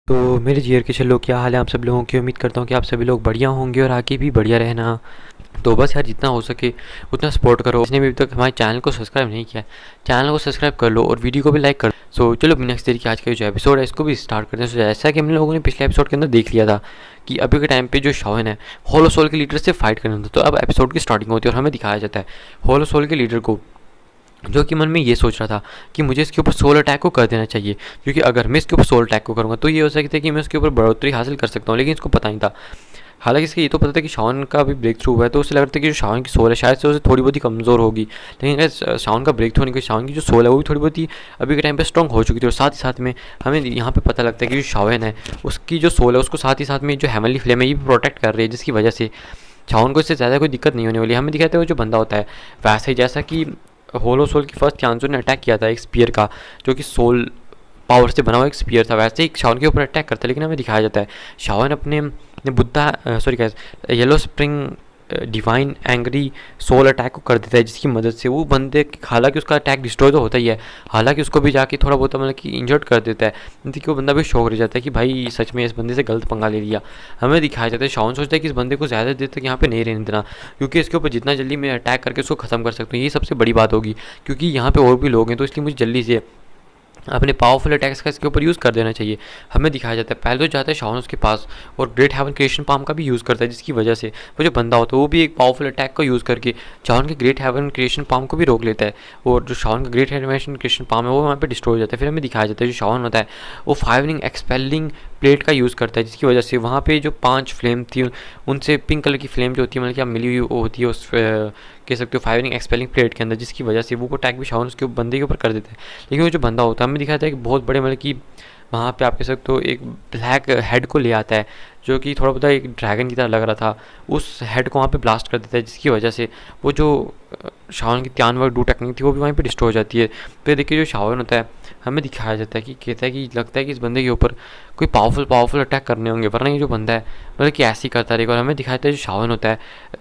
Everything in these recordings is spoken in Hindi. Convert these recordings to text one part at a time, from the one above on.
तो मेरे जियर के लोग, क्या हाल है आप सब लोगों की। उम्मीद करता हूँ कि आप सभी लोग बढ़िया होंगे और आगे भी बढ़िया रहना। तो बस यार, जितना हो सके उतना सपोर्ट करो। जिसने भी अभी तक हमारे चैनल को सब्सक्राइब नहीं किया, चैनल को सब्सक्राइब कर लो और वीडियो को भी लाइक कर। सो चलो बिना किसी देरी के आज का जो एपिसोड है इसको भी स्टार्ट करते हैं। सो जैसा कि हम लोगों ने पिछले एपिसोड के अंदर देख लिया था कि अभी के टाइम पे जो शाओन है होलो सोल के लीडर से फाइट करना था। तो अब एपिसोड की स्टार्टिंग होती है और हमें दिखाया जाता है होलो सोल के लीडर को, जो कि मन में ये सोच रहा था कि मुझे इसके ऊपर सोल अटैक को कर देना चाहिए, क्योंकि अगर मैं इसके ऊपर सोल अटैक को करूँगा तो ये हो सकता है कि मैं उसके ऊपर बढ़ोतरी हासिल कर सकता हूँ। लेकिन इसको पता नहीं था। हालांकि इसके ये तो पता था कि शाओन का भी ब्रेक थ्रू हुआ है, तो उसे लग रहा था कि जो शाओन की सोल है शायद से उसे थोड़ी बहुत ही कमज़ोर होगी। लेकिन शाओन का ब्रेक थ्रू होने के शाओन की जो सोल है वो भी थोड़ी बहुत ही अभी के टाइम पे स्ट्रॉन्ग हो चुकी थी। और साथ ही साथ में हमें यहाँ पे पता लगता है कि जो शाओन है उसकी जो सोल है उसको साथ ही साथ में जो हेवनली फ्लेम है ये भी प्रोटेक्ट कर रही है, जिसकी वजह से शाओन को इससे ज़्यादा कोई दिक्कत नहीं होने वाली। हमें दिखाते हुए जो बंदा होता है वैसे ही जैसा कि होलो सोल की फर्स्ट चांसो ने अटैक किया था एक स्पीयर का, जो कि सोल पावर से बना हुआ एक स्पीयर था, वैसे ही शाओन के ऊपर अटैक करता है। लेकिन हमें दिखाया जाता है शाओन अपने Buddha sorry gas yellow spring divine angry soul attack को कर देता है, जिसकी मदद से वो बंदे, हालांकि उसका अटैक डिस्ट्रॉय तो होता ही है, हालांकि उसको भी जाके थोड़ा बहुत मतलब कि इंजर्ड कर देता है। जिससे कि वो बंदा भी शौक रह जाता है कि भाई सच में इस बंदे से गलत पंगा ले लिया। हमें दिखाया जाता है शाओन सोचता है कि इस बंदे को ज़्यादा देर तक यहाँ पे नहीं रहने देना, क्योंकि इसके ऊपर जितना जल्दी मैं अटैक करके उसको ख़त्म कर सकता हूँ ये सबसे बड़ी बात होगी, क्योंकि यहाँ पे और भी लोग हैं। तो इसलिए मुझे जल्दी से अपने पावरफुल अटैक्स का इसके ऊपर यूज़ कर देना चाहिए। हमें दिखाया जाता है पहले तो जाता है शाओन उसके पास और ग्रेट हेवन क्रिएशन पाम का भी यूज़ करता है, जिसकी वजह से वो जो बंदा होता है वो भी एक पावरफुल अटैक को यूज़ करके शाओन के ग्रेट हेवन क्रिएशन पाम को भी रोक लेता है। और जो शाओन का ग्रेट हेवन क्रिएशन पाम है वो वहाँ पे डिस्ट्रॉय हो जाता है। फिर हमें दिखाया जाता है जो शाओन होता है वो फायरिंग एक्सपेलिंग प्लेट का यूज़ करता है, जिसकी वजह से वहाँ पे जो 5 फ्लेम थी उनसे पिंक कलर की फ्लेम जो होती है मतलब कि आप मिली हुई होती है उस कह सकते हो फायरिंग एक्सपेलिंग प्लेट के अंदर, जिसकी वजह से वो अटैक भी शाओन उसके बंदे के ऊपर कर देता है। लेकिन वो जो बंदा होता है हमें दिखाया था एक बहुत बड़े मतलब कि वहाँ पे आप कह सकते हो एक ब्लैक हेड को ले आता है, जो कि थोड़ा बहुत एक ड्रैगन की तरह लग रहा था। उस हेड को वहाँ पे ब्लास्ट कर देता है, जिसकी वजह से वो जो शाओन की त्यानवर डू टेक्निक थी वो भी वहीं पे डिस्ट्रॉय हो जाती है। फिर देखिए जो शाओन होता है हमें दिखाया जाता है कि कहता है कि लगता है कि इस बंदे के ऊपर कोई पावरफुल अटैक करने होंगे, वरना ये जो बंदा है मतलब कि ऐसे ही करता रहेगा। और हमें दिखाता है जो शाओन होता है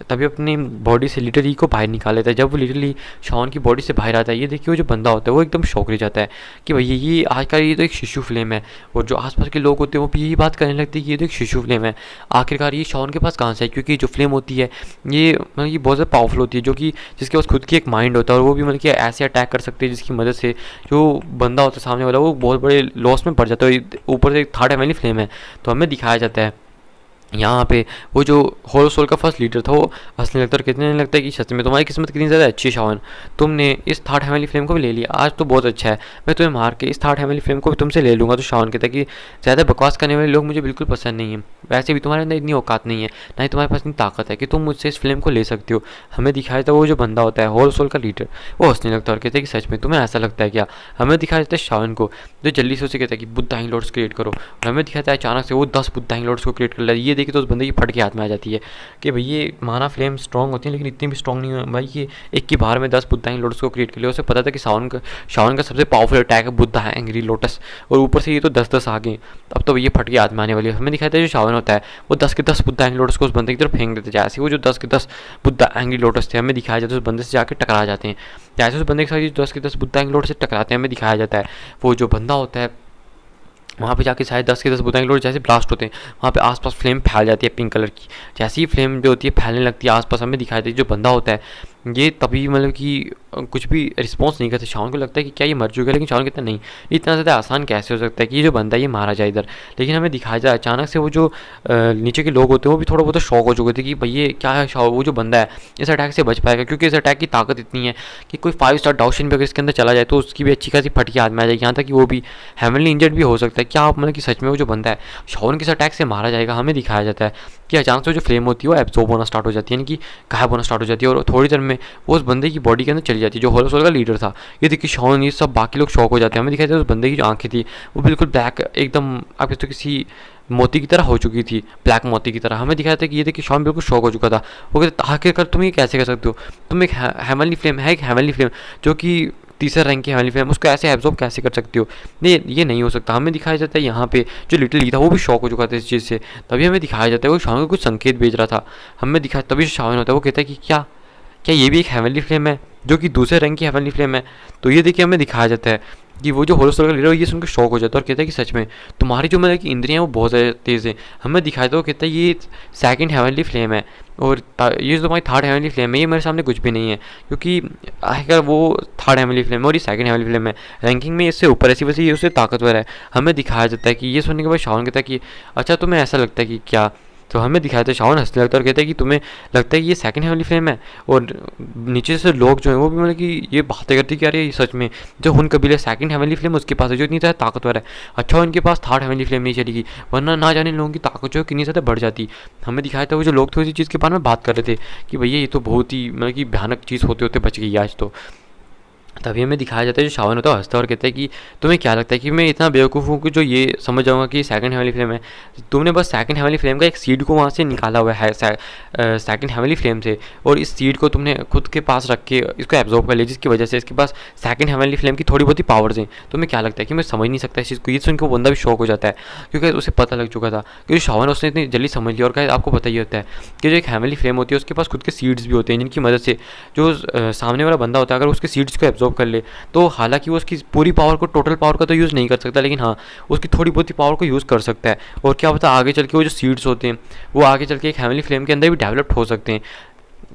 तभी अपनी बॉडी से लिटरली को बाहर निकाल लेता है। जब वो लिटरली शाओन की बॉडी से बाहर आता है ये देखिए वो जो बंदा होता है वो एकदम शौक रह जाता है कि भैया ये आज का ये तो एक शिशु फ्लेम है। और जो आसपास के लोग होते हैं वो भी यही बात करने लगते हैं कि ये तो एक शिशु फ्लेम है, आखिरकार ये शाओन के पास कहाँ से है, क्योंकि जो फ्लेम होती है ये मतलब ये बहुत ज़्यादा पावरफुल होती है, जो कि जिसके पास खुद की एक माइंड होता है और वो भी मतलब कि ऐसे अटैक कर सकते हैं जिसकी मदद से जो बंदा होता है सामने वाला वो बहुत बड़े लॉस में पड़ जाता है। ऊपर से एक थर्ड हेवनली फ्लेम है। तो हमें दिखाया जाता है यहाँ पे वो जो होलो सोल का फर्स्ट लीडर था वो हंसने लगता है और कितने लगता है कि सच में तुम्हारी किस्मत कितनी ज़्यादा अच्छी है शाओन, तुमने इस थर्ड हेवनली फ्लेम को भी ले लिया, आज तो बहुत अच्छा है, मैं तुम्हें मार के इस थर्ड हेवनली फ्लेम को भी तुमसे ले लूँगा। तो शाओन कहता है कि ज़्यादा बकवास करने वाले लोग मुझे बिल्कुल पसंद नहीं है, वैसे भी तुम्हारे अंदर इतनी औकात नहीं है, ना ही तुम्हारे पास इतनी ताकत है कि तुम मुझसे इस फ्लेम को ले सकते हो। हमें दिखाया था वो जो बंदा होता है होलो सोल का लीडर वो हंसने लगता है और कहते हैं कि सच में तुम्हें ऐसा लगता है क्या। हमें दिखाया जाता है शाओन को जो जल्दी से उसे कहता है कि बुद्धाइंग लॉर्ड्स क्रिएट करो, और हमें दिखाता है अचानक से वो 10 बुद्धाइंग लॉर्ड्स को क्रिएट कर लिया। ये देखिए तो उस बंदे की फट के हाथ में आ जाती है कि भाई ये माना फ्लेम स्ट्रॉन्ग होती है लेकिन इतनी भी स्ट्रॉन्ग नहीं है भाई, ये एक की बार में 10 बुद्धाइंग लोटस को क्रिएट कर लिया। उसे पता था कि शाओन का सबसे पावरफुल अटैक है बुद्धा है एंग्री लोटस, और ऊपर से ये तो 10-10 आ गए, अब तो ये फट के हाथ में आने वाली है। हमें दिखाता है जो शाओन होता है वो 10 के 10 बुद्धा एंग्री लोटस को उस बंदे की तरफ फेंक देते हैं, जैसे वो जो 10 के 10 बुद्धा एंग्री लोटस थे हमें दिखाया जाता है उस बंदे से जाकर टकरा जाते हैं। जैसे उस बंदे के साथ 10 के 10 बुद्धा एंग्री लोटस से टकराते हैं हमें दिखाया जाता है वो जो बंदा होता है वहाँ पे जाके शायद 10 के 10 बुद्धाइंग लॉर्ड जैसे ब्लास्ट होते हैं वहाँ पे आसपास फ्लेम फैल जाती है पिंक कलर की। जैसे ही फ्लेम जो होती है फैलने लगती है आसपास हमें दिखाई देती है जो बंदा होता है ये तभी मतलब कि कुछ भी रिस्पॉन्स नहीं करते। शाओन को लगता है कि क्या ये मर चुका है, लेकिन शाओन कहता है नहीं इतना ज़्यादा आसान कैसे हो सकता है कि ये जो बंदा है ये मारा जाए इधर। लेकिन हमें दिखाया जाए अचानक से वो जो नीचे के लोग होते हैं वो भी थोड़ा बहुत शौक हो चुके थे कि भाई ये क्या है वो जो बंदा है इस अटैक से बच पाएगा, क्योंकि इस अटैक की ताकत इतनी है कि कोई 5 स्टार डाउशन भी अगर इसके अंदर चला जाए तो उसकी भी अच्छी खासी फटकी हाथ में आ जाएगी, यहाँ तक कि वो भी हेवनली इंजर्ड भी हो सकता है। क्या आप मतलब कि सच में वो जो बंदा है शाओन किस अटैक से मारा जाएगा। हमें दिखाया जाता है कि अचानक से जो फ्लेम होती है वो एब्जॉर्ब होना स्टार्ट हो जाती है, यानी कि गायब होना स्टार्ट हो जाती है और थोड़ी देर में वो उस बंदे की बॉडी के अंदर चली जाती है जो होलो सोल का लीडर था। ये देखिए शाओन ये सब बाकी लोग शॉक हो जाते हैं। हमें दिखाई देता है उस बंदे की जो आंखें थी वो बिल्कुल ब्लैक एकदम आप कहते हो किसी मोती की तरह हो चुकी थी, ब्लैक मोती की तरह। हमें दिखाया था कि ये देखिए शाओन बिल्कुल शॉक हो चुका था। वो कहते आखिरकार तुम ये कैसे कर सकते हो, तुम एक हेवनली फ्लेम है, एक हेवनली फ्लेम जो कि तीसरा रैंक की हेवनली फ्लेम उसको ऐसे एब्जॉर्ब कैसे कर सकती हो, ये नहीं हो सकता। हमें दिखाया जाता है यहाँ पे जो लिटिल ली था वो भी शॉक हो चुका था इस चीज़ से। तभी हमें दिखाया जाता है वो शाओन को कुछ संकेत भेज रहा था। हमें दिखाया तभी शाओन होता है वो कहता है कि क्या क्या ये भी एक हेवनली फ्लेम है जो कि दूसरे रैंक की हेवनली फ्लेम है। तो ये देखिए हमें दिखाया जाता है कि वो जो होलोस्टर का लीडर ये सुन के शॉक हो जाता है और कहता है कि सच में तुम्हारी जो मतलब कि इंद्रियाँ वो बहुत ज़्यादा तेज़ है। हमें दिखाया था वो कहता है ये सेकंड हेवनली फ्लेम है और ये जो तुम्हारी थर्ड हेवनली फ्लेम है ये मेरे सामने कुछ भी नहीं है, क्योंकि आखिर वो थर्ड हेवनली फ्लेम है और ये सेकंड हेवनली फ्लेम है, रैंकिंग में इससे ऊपर है, इसी वजह से ये उससे ताकतवर है। हमें दिखाया जाता है कि ये सुनने के बाद शाओन कहता है कि अच्छा तुम्हें ऐसा लगता है कि क्या, तो हमें दिखाया था शाओन हंसने लगता है और कहता है कि तुम्हें लगता है कि ये सेकंड हेवनली फ्लेम है। और नीचे से लोग जो हैं वो भी मतलब कि ये बातें करते कि यार ये सच में जो हुन कबीले सेकंड हेवनली फ्लेम उसके पास है जो इतनी ज़्यादा ताकतवर है, अच्छा उनके पास थर्ड हेवनली फ्लेम नहीं चलेगी, वरना ना जाने लोगों की ताकत जो है कितनी ज़्यादा बढ़ जाती। हमें दिखाया था वो जो लोग थे उसी चीज़ के बारे में बात कर रहे थे कि भैया ये तो बहुत ही मतलब कि भयानक चीज़ होते होते बच गई आज तो। तभी हमें दिखाया जाता है जो शावन होता है हंसता है और कहता है कि तुम्हें क्या लगता है कि मैं इतना बेवकूफ़ हूँ कि जो ये समझ जाऊँगा कि सेकंड हेवनली फ्लेम है, तुमने बस सेकंड हेवनली फ्लेम का एक सीड को वहाँ से निकाला हुआ है सेकंड हेवनली फ्लेम से, और इस सीड को तुमने खुद के पास रख के इसको एब्जॉर्ब कर लिया जिसकी वजह से इसके पास सेकंड हेवनली फ्लेम की थोड़ी बहुत ही पावर्स हैं। तुम्हें क्या लगता है कि मैं समझ नहीं सकता इस चीज़ को, ये सुन के वो बंदा भी शौक हो जाता है क्योंकि उसे पता लग चुका था, क्योंकि शावन उसने इतनी जल्दी समझ लिया। और क्या आपको पता ही होता है कि जो एक हेवनली फ्लेम होती है उसके पास खुद के सीड्स भी होते हैं जिनकी मदद से जो सामने वाला बंदा होता है अगर उसके सीड्स को एब्जॉर्ब कर ले तो हालांकि वो उसकी पूरी पावर को, टोटल पावर का तो यूज़ नहीं कर सकता, लेकिन हाँ उसकी थोड़ी बहुत ही पावर को यूज़ कर सकता है। और क्या पता आगे चल के वो जो सीड्स होते हैं वो आगे चल के एक हेवनली फ्लेम के अंदर भी डेवलप्ड हो सकते हैं।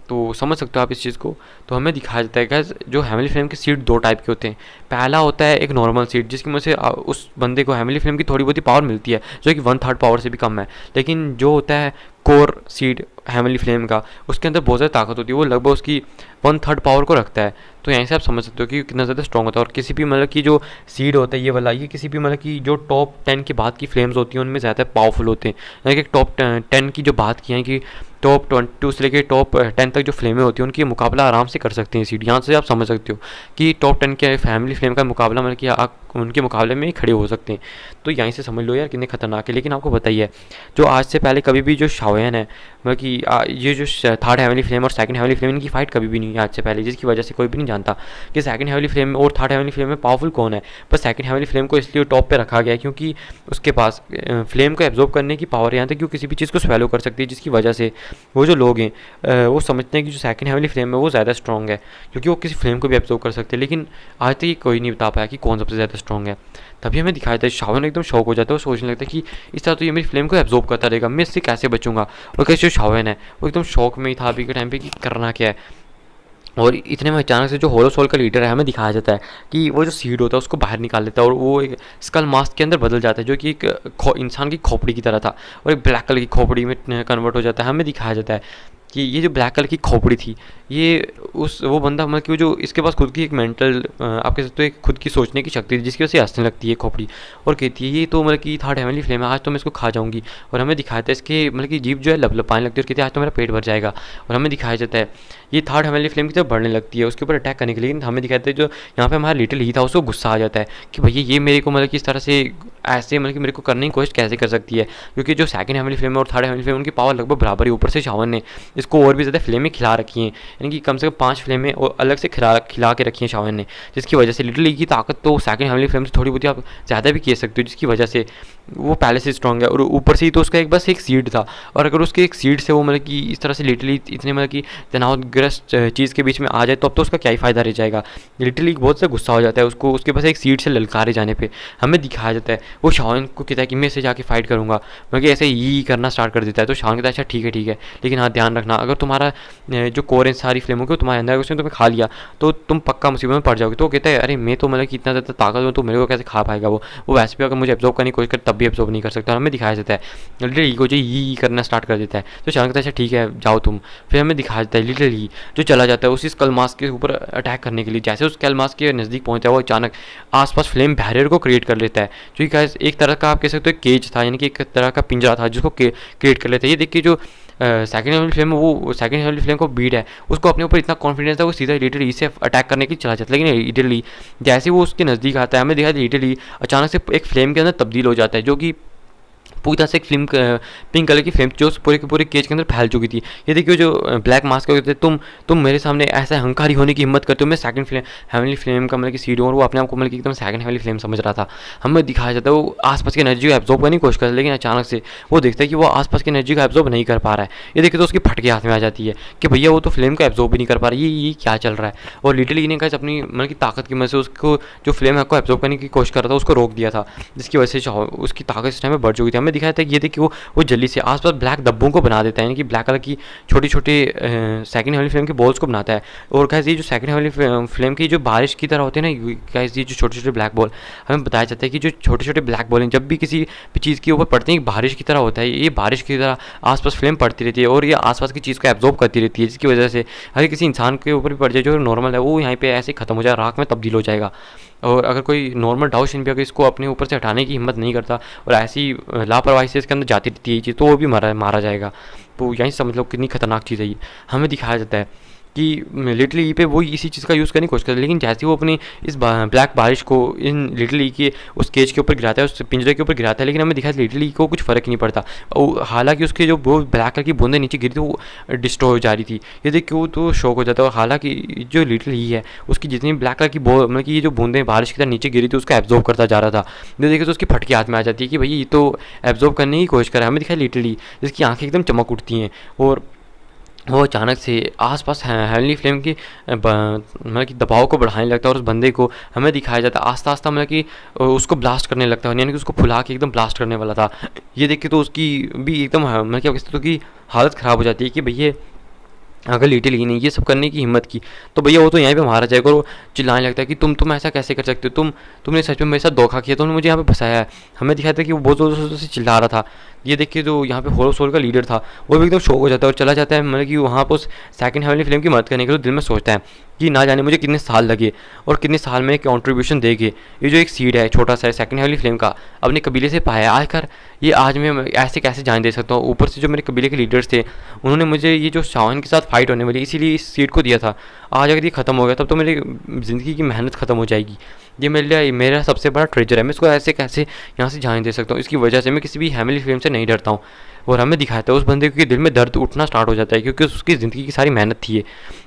तो समझ सकते हो आप इस चीज़ को। तो हमें दिखाया जाता है गाइस जो हेवनली फ्लेम के सीड दो टाइप के होते हैं। पहला होता है एक नॉर्मल सीड जिसकी वजह से उस बंदे को हेवनली फ्लेम की थोड़ी बहुत ही पावर मिलती है जो कि 1/3 पावर से भी कम है। लेकिन जो होता है कोर सीड हेवनली फ्लेम का उसके अंदर बहुत ज़्यादा ताकत होती है, वो लगभग उसकी 1/3 पावर को रखता है। तो यहीं से आप समझ सकते हो कि कितना ज़्यादा स्ट्रॉन्ग होता है। और किसी भी मतलब की जो सीड होता है ये वाला, ये किसी भी मतलब की जो टॉप 10 के बाद की फ्लेम्स होती हैं उनमें ज़्यादा पावरफुल होते हैं। यानी कि टॉप 10 की जो बात की है कि टॉप 22 से लेकर टॉप 10 तक जो फ्लेमें होती हैं उनकी मुकाबला आराम से कर सकते हैं सीड। यहाँ से आप समझ सकते हो कि टॉप 10 के फैमिली फ्लेम का मुकाबला मतलब कि आप उनके मुकाबले में ही खड़े हो सकते हैं। तो यहीं से समझ लो यार कितने खतरनाक है। लेकिन आपको बताइए जो आज से पहले कभी भी जो शाओयन है मतलब कि ये जो थर्ड हेवनली फ्लेम और सेकंड हेवनली फ्लेम इनकी फाइट कभी भी नहीं है आज से पहले, जिसकी वजह से कोई भी नहीं जानता कि सेकंड हेवनली फ्लेम और थर्ड हेवनली फ्लेम में पावरफुल कौन है। बस सेकंड हेवनली फ्लेम को इसलिए टॉप पे रखा गया क्योंकि उसके पास फ्लेम को एब्जॉर्ब करने की पावर, यहाँ तक कि वो किसी भी चीज़ को स्वेलो कर सकती है, जिसकी वजह से वो जो लोग हैं वो समझते हैं कि जो सेकंड हेवनली फ्लेम है वो ज़्यादा स्ट्रॉन्ग है क्योंकि वो किसी फ्लेम को भी एब्जॉर्ब कर सकते हैं। लेकिन आज तक ये कोई नहीं बता पाया कि कौन सबसे ज़्यादा स्ट्रॉन्ग है। तभी हमें दिखाया था शावन एकदम शौक हो जाता है, वो सोचने लगता है कि इस तरह तो ये मेरी फ्लेम को एब्जॉर्ब करता रहेगा, मैं इससे कैसे बचूंगा। और कैसे जो शावन है वो एकदम शौक में ही था अभी के टाइम पे कि करना क्या है। और इतने में अचानक से जो होलो सोल का लीडर है हमें दिखाया जाता है कि वो जो सीड होता है उसको बाहर निकाल लेता है और वो एक स्कल मास्क के अंदर बदल जाता है जो कि एक इंसान की खोपड़ी की तरह था और एक ब्लैक कलर की खोपड़ी में कन्वर्ट हो जाता है। हमें दिखाया जाता है कि ये जो ब्लैक कलर की खोपड़ी थी ये वो बंदा मतलब कि जो इसके पास खुद की एक मेंटल आप कह सकते हो एक खुद की सोचने की शक्ति थी जिसकी वजह से हंसने लगती है खोपड़ी और कहती है ये तो मतलब कि थर्ड हेवनली फ्लेम है, आज तो मैं इसको खा जाऊंगी। और हमें दिखाया था इसके मतलब कि जीभ जो है लपलपाने लगती है और कहती है आज तो मेरा पेट भर जाएगा। और हमें दिखाया जाता है ये थर्ड हेवनली फ्लेम की तरफ बढ़ने लगती है उसके ऊपर अटैक करने के लिए। लेकिन हमें दिखाते हैं जो यहाँ पे हमारा लिटिल ही था उसको गुस्सा आ जाता है कि भैया ये मेरे को मतलब कि इस तरह से ऐसे मतलब कि मेरे को करने की कोशिश कैसे कर सकती है, क्योंकि जो सेकंड हेवनली फ्लेम और थर्ड हेवनली फ्लेम उनकी पावर लगभग बराबर है। ऊपर से शावन ने इसको और भी ज़्यादा फ्लेमें खिला रखी हैं, यानी कि कम से कम 5 फ्लेमें और अलग से खिला के रखी हैं शावन ने, जिसकी वजह से लिटिल की ताकत तो सेकंड हेवनली फ्लेम से थोड़ी बहुत आप ज़्यादा भी कह सकते हो, जिसकी वजह से वो पहले से स्ट्रॉन्ग है। और ऊपर से ही तो उसका एक बस एक सीड था और अगर उसके एक सीड से वो मतलब कि इस तरह से लिटिली इतने मतलब कि तनावग्रस्त चीज़ के बीच में आ जाए तो अब तो उसका क्या ही फ़ायदा रह जाएगा। लिटिली बहुत सा गुस्सा हो जाता है उसको उसके पास एक सीड से ललकारे जाने पे। हमें दिखाया जाता है वो शावन को कहता है कि मैं इसे जाके फाइट करूँगा, मतलब ऐसे ही करना स्टार्ट कर देता है। तो शावन कहता है अच्छा ठीक है लेकिन हाँ ध्यान रखना अगर तुम्हारा जो कोर है सारी फ्लेमों के तुम्हारे अंदर उसने तुम्हें खा लिया तो तुम पक्का मुसीबत में पड़ जाओगे। तो कहता है अरे मैं तो मतलब कि इतना ज़्यादा ताकत हूँ तो मेरे को कैसे खा पाएगा वो वैसे भी अगर मुझे एब्जॉर्ब करने की कोशिश करे तब भी एब्जॉर्ब नहीं कर सकता। हमें दिखाया जाता है लिटिल ई को जो ई करना स्टार्ट कर देता है। तो शावन कहता है अच्छा ठीक है जाओ तुम। फिर हमें दिखाया जाता है लिटिल ई जो चला जाता है उसी स्कल मास्क के ऊपर अटैक करने के लिए। जैसे उस स्कल मास्क के नज़दीक पहुंचता है वो अचानक आसपास फ्लेम बैरियर को क्रिएट कर लेता है जो कि एक तरह का आप कह सकते हो केज था, यानी कि एक तरह का पिंजरा था जिसको क्रिएट कर लेता है। ये देखिए जो सेकंड हेवनली फ्लेम वो सेकंड हेवनली फ्लेम को बीट है उसको अपने ऊपर इतना कॉन्फिडेंस था वो सीधा लिटिल ई से अटैक करने की चला जाता है। लेकिन लिटिल ई जैसे वो उसके नज़दीक आता है हमें दिखा लिटिल ई अचानक से एक फ्लेम के अंदर तब्दील हो जाता है जो कि पूरी तरह से एक फिल्म पिंक कलर की फ्लेम जो पूरे के पूरे केज के अंदर फैल चुकी थी। ये देखिए जो ब्लैक मास्क के थे, तुम मेरे सामने ऐसा अहंकारी होने की हिम्मत करते हो। मैं सेकंड फ्लेम हेवनली फ्लेम का मतलब कि सीडी हूँ और वो अपने आप को मतलब कि एकदम सेकंड हेवनली फ्लेम समझ रहा था। हमें दिखाया जाता है वो आसपास की एनर्जी को एब्जॉर्ब करने की कोशिश करता है, लेकिन अचानक से वो देखता है कि वो आसपास की एनर्जी को एब्जॉर्ब नहीं कर पा रहा है। ये देखिए तो उसकी फटके हाथ में आ जाती है कि भैया वो तो फ्लेम को एब्जॉर्ब भी नहीं कर पा रहा है, ये क्या चल रहा है। और लिटिल ने कहा अपनी मतलब की ताकत की मदद से उसको जो फ्लेम है को एब्जॉर्ब करने की कोशिश कर रहा था उसको रोक दिया था, जिसकी वजह से उसकी ताकत इस टाइम में बढ़ चुकी थी। हमें दिखाया था कि ये देखिए वो जल्दी से आसपास ब्लैक धब्बों को बना देता है, यानी कि ब्लैक कलर की छोटी छोटी सेकंड हेवनली फ्लेम के बॉल्स को बनाता है। और गाइस ये जो सेकंड हेवनली फ्लेम की जो बारिश की तरह होते हैं ना गाइस, ये जो छोटे छोटे ब्लैक बॉल, हमें बताया जाता है कि जो छोटे छोटे ब्लैक बॉल हैं जब भी किसी भी चीज़ के ऊपर पड़ते हैं बारिश की तरह होता है, ये बारिश की तरह आसपास फ्लेम पड़ती रहती है और ये आसपास की चीज़ को एब्जॉर्ब करती रहती है, जिसकी वजह से अगर किसी इंसान के ऊपर भी पड़ जाए जो नॉर्मल है वो यहाँ पे ऐसे खत्म हो जाए, राख में तब्दील हो जाएगा। और अगर कोई नॉर्मल डाउशन भी अगर इसको अपने ऊपर से हटाने की हिम्मत नहीं करता और ऐसी लापरवाही से इसके अंदर जाती रहती है ये चीज़, तो वो भी मारा जाएगा। तो यहीं समझ लो कितनी खतरनाक चीज़ है ये। हमें दिखाया जाता है कि लिटिल ई पे वो इसी चीज़ का यूज़ करने की कोशिश करता है, लेकिन जैसे वो अपनी इस ब्लैक बारिश को इन लिटिल ई के उस केज के ऊपर गिराता है, उस पिंजरे के ऊपर गिराता है, लेकिन हमें दिखाया लिटिल ई को कुछ फ़र्क ही नहीं पड़ता। हालांकि उसके जो वो ब्लैक कलर की बूंदें नीचे गिरी थी वो डिस्ट्रॉय हो जा रही थी। ये देख के वो तो शौक हो जाता है। और हालांकि जो लिटिल ई है उसकी जितनी ब्लैक कलर की मतलब कि ये जो बूंदें बारिश की तरह नीचे गिरी थी उसको एब्जॉर्ब करता जा रहा था। ये देखिए तो उसकी फटकी हाथ में आ जाती है कि भाई ये तो एब्जॉर्ब करने की कोशिश कर रहा है। हमें दिखाया लिटिल ई जिसकी आँखें एकदम चमक उठती हैं और वो अचानक से आसपास हेवनली फ्लेम की मतलब कि दबाव को बढ़ाने लगता है और उस बंदे को हमें दिखाया जाता है आस्ता आस्ता मतलब कि उसको ब्लास्ट करने लगता है, यानी कि उसको फुला के एकदम ब्लास्ट करने वाला था। ये देख के तो उसकी भी एकदम मतलब क्या कहते तो की हालत ख़राब हो जाती है कि भैया अगर लिटिल ई ने ये सब करने की हिम्मत की तो भैया वो तो यहीं पे मारा जाएगा। और वो चिल्लाने लगता है कि तुम ऐसा कैसे कर सकते हो, तुमने सच में मेरे साथ धोखा किया, तुमने मुझे यहाँ पे फंसाया है। हमें दिखाया था कि वो बहुत ज़ोर से चिल्ला रहा था। ये देख के जो यहाँ पे होलो सोल का लीडर था वो भी एकदम शॉक हो जाता है और चला जाता है, मतलब कि वहाँ पर उस सेकंड हेवनली फ्लेम की मदद करने के लिए दिल में सोचता है कि ना जाने मुझे कितने साल लगे और कितने साल में कंट्रीब्यूशन देंगे ये जो एक सीड है छोटा सा सेकंड हेवनली फ्लेम का अपने कबीले से पाया आकर, ये आज मैं ऐसे कैसे जान दे सकता हूँ। ऊपर से जो मेरे कबीले के लीडर्स थे उन्होंने मुझे ये जो शावन के साथ फाइट होने वाली इसीलिए इस सीट को दिया था। आज अगर ये ख़त्म हो गया तब तो मेरी ज़िंदगी की मेहनत ख़त्म हो जाएगी। ये मेरे लिए मेरा सबसे बड़ा ट्रेजर है, मैं इसको ऐसे कैसे यहाँ से जाने दे सकता हूँ। इसकी वजह से मैं किसी भी हेवनली फ्लेम से नहीं डरता हूँ। और हमें दिखाया था उस बंदे के दिल में दर्द उठना स्टार्ट हो जाता है क्योंकि उसकी ज़िंदगी की सारी मेहनत थी ये।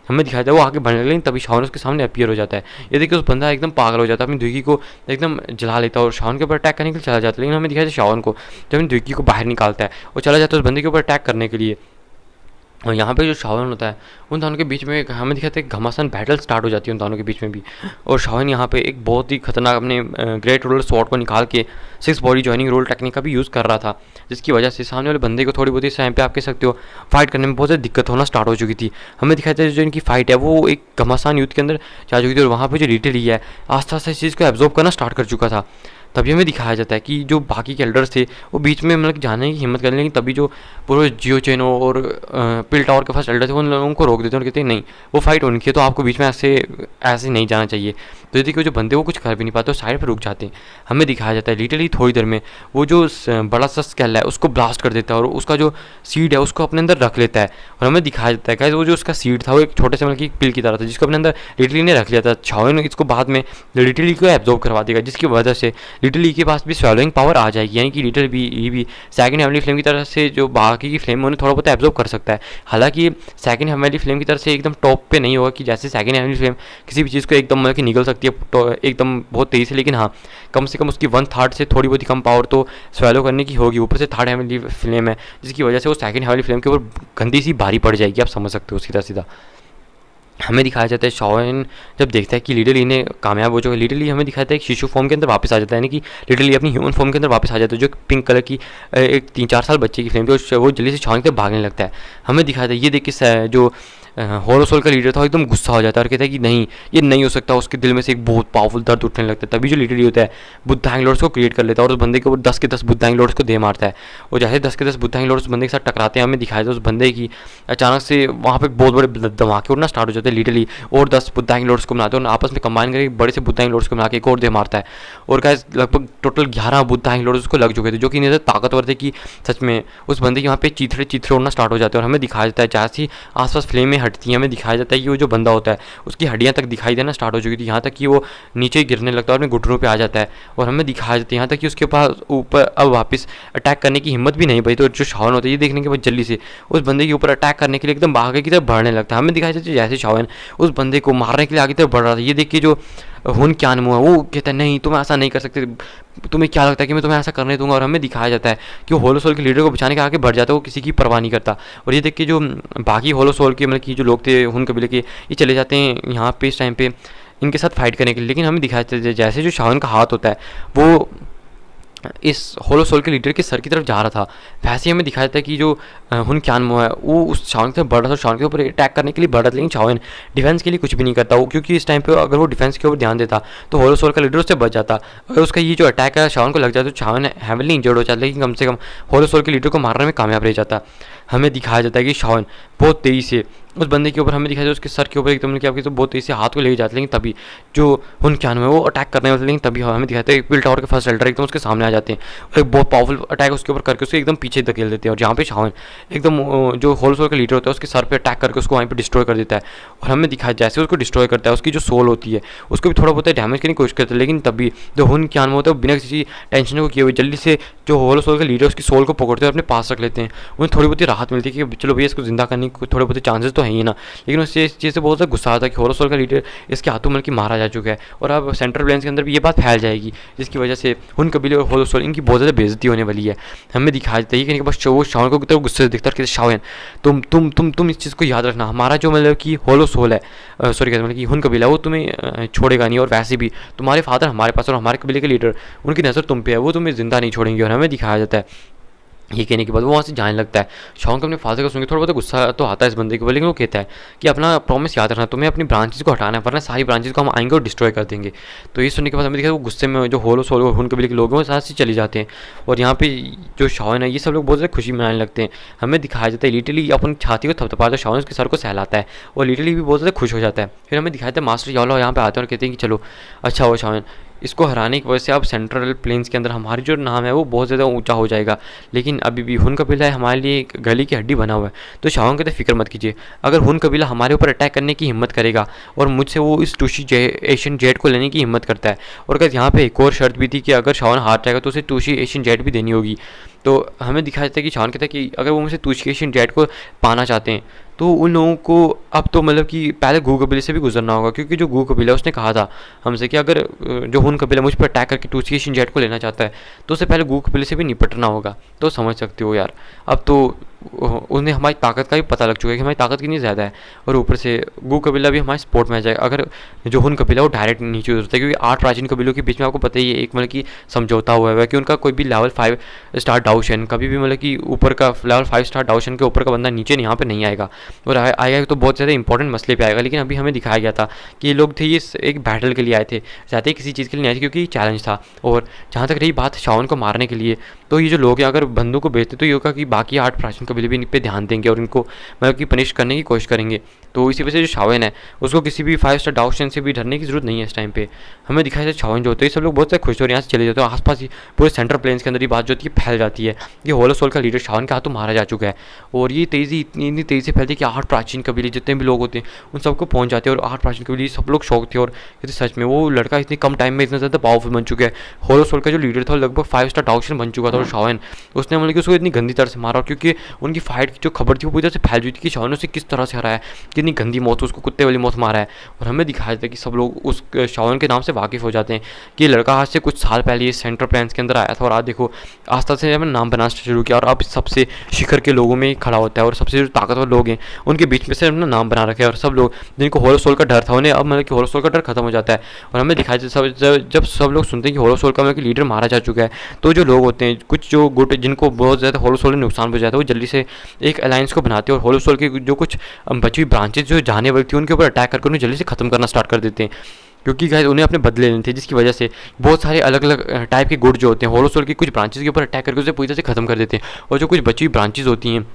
हमें दिखाया था वो आगे बढ़ने लगे तभी शावन उसके सामने अपीयर हो जाता है। ये देखिए उस बंदा एकदम पागल हो जाता है, अपनी द्विगी को एकदम जला लेता है और शावन के ऊपर अटैक करने के लिए चला जाता है। लेकिन हमें दिखाया था शावन को जब अपनी द्विगी को बाहर निकालता है और चला जाता है उस बंदे के ऊपर अटैक करने के लिए। और यहाँ पे जो शावन होता है उन दोनों के बीच में हमें दिखाते हैं घमासान बैटल स्टार्ट हो जाती है उन दोनों के बीच में भी। और शावन यहाँ पे एक बहुत ही खतरनाक अपने ग्रेट रोलर स्वॉर्ड को निकाल के 6 बॉडी जॉइनिंग रोल टेक्निक का भी यूज़ कर रहा था, जिसकी वजह से सामने वाले बंदे को थोड़ी बहुत इस टाइम पे आप कह सकते हो फाइट करने में बहुत ज़्यादा दिक्कत होना स्टार्ट हो चुकी थी। हमें दिखाया था जो इनकी फाइट है वो एक घमासान युद्ध के अंदर जा चुकी थी और वहाँ पर जो लिटिल ई है आस्ता आस्ता इस चीज़ को एब्जॉर्ब करना स्टार्ट कर चुका था। तभी हमें दिखाया जाता है कि जो बाकी के एल्डर्स थे वो बीच में मतलब जाने की हिम्मत करने, लेकिन तभी जो पूरे जियो चेनो और पिल टावर के फर्स्ट एल्डर थे उन लोगों को रोक देते हैं और कहते हैं नहीं वो फाइट उनकी है तो आपको बीच में ऐसे नहीं जाना चाहिए। तो यदि जो बंदे वो कुछ कर भी नहीं पाते वो साइड पर रुक जाते हैं। हमें दिखाया जाता है लिटरली थोड़ी देर में वो जो बड़ा सा स्केल है उसको ब्लास्ट कर देता है और उसका जो सीड है उसको अपने अंदर रख लेता है। और हमें दिखाया जाता है कि वो जो उसका सीड था वो एक छोटे से मतलब की पिल की तरह था जिसको अपने अंदर लिटरली ने रख लिया था। शाओन इसको बाद में लिटरली को एब्जॉर्ब करवा देगा, जिसकी वजह से लिटिल ई के पास भी स्वैलोइंग पावर आ जाएगी, यानी कि लिटिल ई भी सेकंड हेवनली फ्लेम की तरह से जो बाकी की फ्लेम उन्हें थोड़ा बहुत एब्जॉर्ब कर सकता है। हालांकि सेकंड हेवनली फ्लेम की तरह से एकदम टॉप पे नहीं होगा कि जैसे सेकंड हेवनली फ्लेम किसी भी चीज़ को एकदम मतलब कि निगल सकती है तो एकदम बहुत तेज़ी से, लेकिन हाँ कम से कम उसकी 1/3 से थोड़ी बहुत ही कम पावर तो स्वैलो करने की होगी। ऊपर से थर्ड हेवनली फ्लेम है जिसकी वजह से वो सेकंड हेवनली फ्लेम के ऊपर गंदी सी भारी पड़ जाएगी, आप समझ सकते हो सीधा सीधा। हमें दिखाया जाता है शाओन जब देखता है कि लिटिल ई ने कामयाब हो चुका है, लिटिल ई हमें दिखाता है एक शिशु फॉर्म के अंदर वापस आ जाता है, यानी कि लिटिल ई अपनी ह्यूमन फॉर्म के अंदर वापस आ जाता है, जो पिंक कलर की एक 3-4 साल बच्चे की फ्लेम थी वो जल्दी से शाओन के भागने लगता है। हमें दिखाया था ये देख के जो होलोसोल का लीडर था एकदम गुस्सा हो जाता है और कहता है कि नहीं ये नहीं हो सकता। उसके दिल में से एक बहुत पावरफुल दर्द उठने लगता है। तभी जो लिटिल ई होता है बुद्ध हैंग लॉर्ड्स को क्रिएट कर लेता है और उस बंदे के ऊपर 10 के 10 बुद्ध हैंग लॉर्ड्स को दे मारता है। और जैसे 10 के 10 बुद्ध हैंग लॉर्ड्स बंदे के साथ टकराते हैं हमें दिखाया था उस बंदे की अचानक से वहाँ पे बहुत बड़े धमाके उड़ना स्टार्ट हो जाते हैं। लिटिल ई और 10 बुद्ध हैंग लॉर्ड्स को मिलाते हैं और आपस में कंबाइन करके बड़े से बुद्ध हैंग लॉर्ड्स को मिला के एक और दे मारता है। और गाइस लगभग टोटल 11 बुद्ध हैंग लॉर्ड्स को लग चुके थे जो कि इतने ताकतवर थे कि सच में उस बंदे के वहाँ पे चीथड़े उड़ना स्टार्ट हो जाते हैं। और हमें दिखाया जाता है जैसे ही आसपास फ्लेम में हटती हैं। हमें दिखाया जाता है कि वो जो बंदा होता है उसकी हड्डियाँ तक दिखाई देना स्टार्ट हो चुकी थी, यहाँ तक कि वो नीचे गिरने लगता है और अपने घुटनों पे आ जाता है। और हमें दिखाया जाता है यहाँ तक कि उसके पास ऊपर अब वापस अटैक करने की हिम्मत भी नहीं बची। तो जो शावन होता है ये देखने के बाद जल्दी से उस बंदे के ऊपर अटैक करने के लिए एकदम आगे की तरफ बढ़ने लगता है। हमें दिखाया जाता है जैसे शावन उस बंदे को मारने के लिए आगे की तरफ बढ़ रहा था, ये देख के जो हुन क्यान है वो कहता है नहीं तुम ऐसा नहीं कर सकते, तुम्हें क्या लगता है कि मैं तुम्हें ऐसा करने दूंगा। और हमें दिखाया जाता है कि वो होलो सोल के लीडर को बचाने के आगे बढ़ जाता है, वो किसी की परवाह नहीं करता। और ये देख के जो बाकी होलो सोल के मतलब कि जो लोग थे हुन कबीले के, ये चले जाते हैं यहाँ पे इस टाइम पे इनके साथ फाइट करने के लिए। लेकिन हमें दिखाया जाता है जैसे जो शावन का हाथ होता है वो इस होलो सोल के लीडर के सर की तरफ जा रहा था, वैसे ही हमें दिखाया जाता है कि जो हुन क्यानमो है वो उस शावन की तरफ बढ़ रहा था, शावन के ऊपर अटैक करने के लिए बढ़ रहा था। लेकिन शावन डिफेंस के लिए कुछ भी नहीं करता वो, क्योंकि इस टाइम पे अगर वो डिफेंस के ऊपर ध्यान देता तो होलो सोल का लीडर उससे बच जाता। अगर उसका ये जो अटैक है शावन को लग जाता तो शावन हेवनली इंजर्ड हो जाता, लेकिन कम से कम होलो सोल के लीडर को मारने में कामयाब रह जाता। हमें दिखाया जाता है कि शावन बहुत तेज़ी से उस बंदे के ऊपर, हमें दिखाया जाता है उसके सर के ऊपर एकदम कि आपके तो बहुत तेज़ी से हाथ को ले जाते, लेकिन तभी जो हुन क्यान में वो अटैक करने वाले, लेकिन तभी हमें दिखाते हैं पिल टावर के फर्स्ट एल्डर एकदम उसके सामने आ जाते हैं और एक बहुत पावरफुल अटैक उसके ऊपर करके उसको एकदम पीछे धकेल देते हैं। और जहाँ पे शावन एकदम जो होल सोल का लीडर होता है उसके सर पे अटैक करके उसको वहीं पे डिस्ट्रॉय कर देता है। और हमें दिखाया जैसे उसको डिस्ट्रॉय करता है उसकी जो सोल होती है उसको भी थोड़ा बहुत डैमेज करने की कोशिश करता है, लेकिन तभी जो हुन क्यान में होता है बिना किसी टेंशन को किए हुए जल्दी से जो होल सोल का लीडर है उसकी सोल को पकड़ते हैं और अपने पास रख लेते हैं। उन्हें थोड़ी बहुत राहत मिलती है कि चलो भैया इसको जिंदा करने के थोड़े बहुत चांसेस तो है ही ना। लेकिन उससे इस चीज़ से बहुत ज़्यादा गुस्सा आता है कि होलो सोल का लीडर इसके हाथों में कि मारा जा चुका है और अब सेंट्रल प्लेन्स के अंदर भी ये बात फैल जाएगी, जिसकी वजह से हुन कबीले और होलो सोल इनकी बहुत ज़्यादा बेइज्जती होने वाली है। हमें दिखाया जाता है कि बस वो शावन को कितना गुस्से से दिखता है कि शावन तुम इस चीज़ को याद रखना, हमारा जो मतलब कि होलो सोल है सॉरी कहते मतलब कि हुन कबीला वो तुम्हें छोड़ेगा नहीं, और वैसे भी तुम्हारे फादर हमारे पास और हमारे कबीले के लीडर उनकी नज़र तुम पे है, वो तुम्हें जिंदा नहीं छोड़ेंगे। और हमें दिखाया जाता है ये कहने के बाद वो वहाँ से जाने लगता है। शावन को अपने फादर का सुनकर थोड़ा बहुत गुस्सा तो आता है इस बंदे के ऊपर, लेकिन वो कहता है कि अपना प्रॉमिस याद रखना, तुम्हें अपनी ब्रांचेस को हटाना है वरना सारी ब्रांचेस को हम आएंगे और डिस्ट्रॉय कर देंगे। तो ये सुनने के बाद हमें दिखा वो गुस्से में जो होलो सोल और हुन कबीले के लोग हैं वो साथ से चले जाते हैं। और यहाँ पे जो शावन है ये सब लोग बहुत ज़्यादा खुशी मनाने लगते हैं। हमें दिखाया जाता है लिटरली अपनी छाती को थपथपाता शावन उसके सर को सहलाता है और लिटरली भी बहुत ज़्यादा खुश हो जाता है। फिर हमें दिखाया जाता है मास्टर यालो यहाँ पे आते हैं और कहते हैं कि चलो अच्छा हो शावन, इसको हराने की वजह से अब सेंट्रल प्लेन्स के अंदर हमारी जो नाम है वो बहुत ज़्यादा ऊंचा हो जाएगा, लेकिन अभी भी हुन कबीला है हमारे लिए एक गली की हड्डी बना हुआ है। तो शावन कहते फिक्र मत कीजिए, अगर हुन कबीला हमारे ऊपर अटैक करने की हिम्मत करेगा और मुझसे वो इस टूशी एशियन जेट को लेने की हिम्मत करता है। और कहते यहाँ पे एक और शर्त भी थी कि अगर शावन हार जाएगा तो उसे टूशी एशियन जेट भी देनी होगी। तो हमें दिखाया जाता है कि शावन कहता है कि अगर वो मुझसे टूशी एशियन जेट को पाना चाहते हैं तो उन लोगों को अब तो मतलब कि पहले गू कबीले से भी गुजरना होगा, क्योंकि जो गू कबीला उसने कहा था हमसे कि अगर जो हुन कबीला मुझ पर अटैक करके टूची एशियन जेट को लेना चाहता है तो उससे पहले गू कबीले से भी निपटना होगा। तो समझ सकते हो यार, अब तो उन्हें हमारी ताकत का भी पता लग चुका है कि हमारी ताकत कितनी ज़्यादा है। और ऊपर से गू कबीला भी हमारे सपोर्ट में आ जाएगा अगर जो हुन कबीला वो डायरेक्ट नीचे उतरता है, क्योंकि 8 प्राचीन कबीलों के बीच में आपको पता ही है एक मतलब कि समझौता हुआ है कि उनका कोई भी लेवल 5 स्टार डाउशन कभी भी मतलब कि ऊपर का लेवल 5 स्टार डाउशन के ऊपर का बंदा नीचे यहाँ पे नहीं आएगा, और आएगा तो बहुत ज़्यादा इंपॉर्टेंट मसले पे आएगा। लेकिन अभी हमें दिखाया गया था कि ये लोग थे ये एक बैटल के लिए आए थे, चाहते किसी चीज़ के लिए नहीं आए थे क्योंकि चैलेंज था। और जहाँ तक रही बात शावन को मारने के लिए, तो ये जो लोग हैं अगर बंदूक को बेचते तो ये होगा कि बाकी 8 प्राचीन कबीले भी इन पर ध्यान देंगे और इनको मतलब कि पनिश करने की कोशिश करेंगे। तो इसी वजह से जो शावन है उसको किसी भी 5 स्टार डाउशन से भी डरने की जरूरत नहीं है इस टाइम पे। हमें दिखाया जाता है शावन जो होते हैं सब लोग बहुत से खुश हो, और यहाँ से चले जाते हैं आसपास ही पूरे सेंट्रल प्लेन्स के अंदर ये बात जो होती है फैल जाती है कि होलो सोल का लीडर शावन के हाथों मारा जा चुका है। और ये तेज़ी इतनी तेज़ी से फैलती है कि 8 प्राचीन कबीले जितने भी लोग होते हैं उन सबको पहुँच जाते हैं, और 8 प्राचीन कबीले सब लोग शौक थे। और कहते सच में वो लड़का इतनी कम टाइम में इतना ज़्यादा पावरफुल बन चुका है। होलो सोल का जो लीडर था लगभग 5 स्टार डाउशन बन चुका था, और शावन उसने मतलब कि उसको इतनी गंदी तरह से मारा, क्योंकि उनकी फाइट की जो खबर थी वो पूरी तरह से फैल चुकी थी कि शावन ने उसे किस तरह से हराया, कितनी गंदी मौत, उसको कुत्ते वाली मौत मारा है। और हमें दिखाया जाता है कि सब लोग उस शावन के नाम से वाकिफ़ हो जाते हैं कि ये लड़का आज से कुछ साल पहले ये सेंट्रल प्लेन्स के अंदर आया था, और आज देखो आस्ता से हमें नाम बनाना शुरू किया और अब सबसे शिखर के लोगों में खड़ा होता है, और सबसे जो ताकतवर लोग हैं उनके बीच में से अपना नाम बना रखा है। और सब लोग जिनको होलो सोल का डर था उन्हें अब मतलब कि होलो सोल का डर खत्म हो जाता है। और हमें दिखाया जाता है जब सब लोग सुनते हैं कि होलो सोल का मतलब कि लीडर मारा जा चुका है, तो जो लोग होते हैं कुछ जो गुट जिनको बहुत ज़्यादा होलो सोल ने नुकसान पहुंचाया था वो जल्दी से एक अलायंस को बनाते हैं और होलो सोल की जो कुछ बची हुई ब्रांचेज जो जाने वाली थी उनके ऊपर अटैक करके उन्हें जल्दी से खत्म करना स्टार्ट कर देते हैं, क्योंकि गाइस उन्हें अपने बदले लेने थे, जिसकी वजह से बहुत सारे अलग अलग टाइप के गुट जो होते हैं होलो सोल की कुछ ब्रांचेज के ऊपर अटैक करके उसे पूरी तरह से खत्म कर देते हैं। और जो कुछ बची हुई ब्रांचेज होती हैं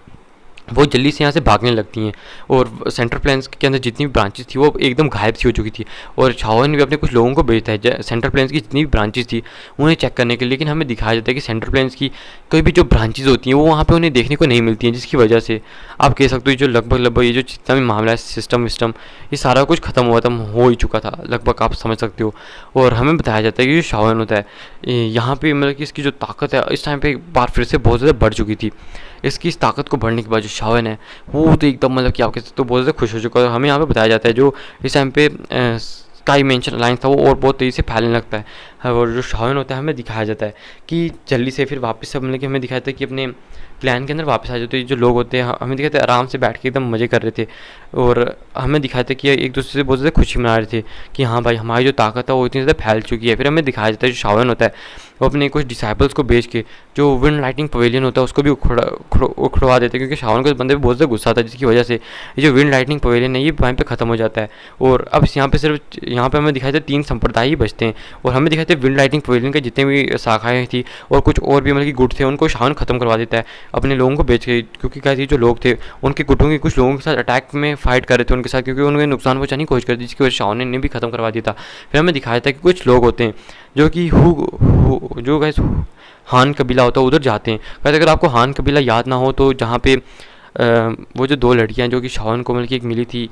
वो जल्दी से यहाँ से भागने लगती हैं और सेंट्रल प्लेन्स के अंदर जितनी भी ब्रांचेस थी वो एकदम गायब सी हो चुकी थी। और शाओन ने भी अपने कुछ लोगों को भेजता है सेंट्रल प्लेन्स की जितनी भी ब्रांचेस थी उन्हें चेक करने के लिए, लेकिन हमें दिखाया जाता है कि सेंट्रल प्लेन्स की कोई भी जो ब्रांचेज होती हैं वो वहाँ पे उन्हें देखने को नहीं मिलती हैं, जिसकी वजह से आप कह सकते हो जो लगभग ये जो जितना भी मामला है सिस्टम विस्टम ये सारा कुछ खत्म हो ही चुका था लगभग, आप समझ सकते हो। और हमें बताया जाता है कि जो शाओन होता है यहाँ पे मतलब कि इसकी जो ताकत है इस टाइम पे एक बार फिर से बहुत ज़्यादा बढ़ चुकी थी। इसकी इस ताकत को बढ़ने के बाद जो शाओन है वो तो एकदम मतलब कि आप कह सकते हो बहुत ज़्यादा खुश हो चुका है। हमें यहाँ पे बताया जाता है जो इस टाइम पे स्काई मेंशन अलायंस था वो और बहुत तेज़ी से फैलने लगता है। और जो शाओन होता है हमें दिखाया जाता है कि जल्दी से फिर वापस से मतलब कि हमें दिखाया जाता है कि अपने प्लान के अंदर वापस आ जाते हैं। जो लोग होते हैं हमें दिखाते हैं आराम से बैठ के एकदम मज़े कर रहे थे और हमें दिखाया था कि एक दूसरे से बहुत ज़्यादा खुशी मना रहे थे कि हाँ भाई हमारी जो ताकत है वो इतनी ज़्यादा फैल चुकी है। फिर हमें दिखाया जाता है जो शाओन होता है वो अपने कुछ डिसाइबल्स को भेज के जो विंड लाइटिंग पवेलियन होता है उसको भी उखड़वा देते हैं, क्योंकि शाओन को बंदे पे बहुत ज़्यादा गुस्सा था, जिसकी वजह से ये जो विंड लाइटिंग पवेलियन है ये वहीं पे ख़त्म हो जाता है। और अब यहाँ पे सिर्फ यहाँ पे हमें दिखाई देते 3 संप्रदाय ही बचते हैं और हमें दिखाते विंड लाइटिंग पवेलियन के जितने भी शाखाएँ थी और कुछ और भी मतलब कि गुट थे उनको शाओन ख़त्म करवा देता है अपने लोगों को बेच के, क्योंकि क्या थी जो लोग थे उनके गुटों के कुछ लोगों के साथ अटैक में फाइट कर रहे थे उनके साथ, क्योंकि उन्हें नुकसान पहुंचाने की कोशिश कर दी, जिसकी वजह से शाओन ने भी ख़त्म करवा दिया था। फिर हमें दिखाया था कि कुछ लोग होते हैं जो कि जो गैस हान कबीला होता है उधर जाते हैं। कहते अगर आपको हान कबीला याद ना हो तो जहाँ पे वो जो 2 लड़कियाँ जो कि शाओन को मतलब कि एक मिली थी,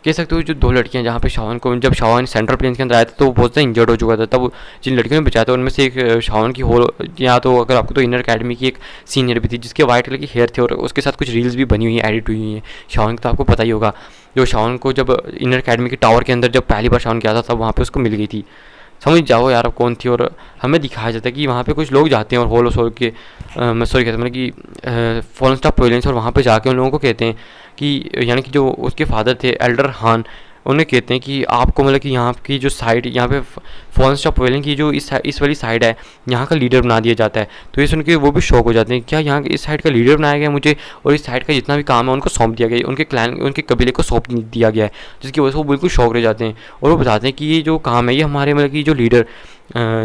कह सकते हो जो 2 लड़कियाँ जहाँ पे शाओन को जब शाओन सेंट्रल प्लेन्स के अंदर आया था तो वो बहुत ज़्यादा इंजर्ड हो चुका था। तब जिन लड़कियों ने बचाया था उनमें से एक शाओन की हो या तो अगर आपको तो इनर अकेडमी की एक सीनियर भी थी जिसके वाइट कलर की हेयर थे और उसके साथ कुछ रील्स भी बनी हुई हैं, एडिट हुई हुई हैं शाओन की, तो आपको पता ही होगा। जो शाओन को जब इनर अकेडमी के टावर के अंदर जब पहली बार शाओन गया था तब वहाँ पर उसको मिल गई थी, समझ जाओ यार अब कौन थी। और हमें दिखाया जाता है कि वहाँ पे कुछ लोग जाते हैं और होलो सोल के सॉरी कहते हैं मतलब कि फॉलन स्टार पवेलियंस और वहाँ पे जाके उन लोगों को कहते हैं कि यानी कि जो उसके फादर थे एल्डर हान उन्हें कहते हैं कि आपको मतलब कि यहाँ की जो साइड यहाँ पे फॉलन स्टार पवेलियन की जो इस वाली साइड है यहाँ का लीडर बना दिया जाता है। तो ये सुन के वो भी शौक हो जाते हैं, क्या यहाँ इस साइड का लीडर बनाया गया मुझे और इस साइड का जितना भी काम है उनको सौंप दिया गया, उनके क्लैन उनके कबीले को सौंप दिया गया है, जिसकी वजह से वो बिल्कुल शौक रह जाते हैं। और वो बताते हैं कि ये जो काम है ये हमारे मतलब कि जो लीडर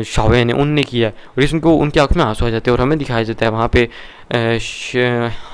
शाओन ने उनने किया है, और इस उनको उनकी आँख में आंसू आ जाते हैं। और हमें दिखाया जाता है वहाँ पे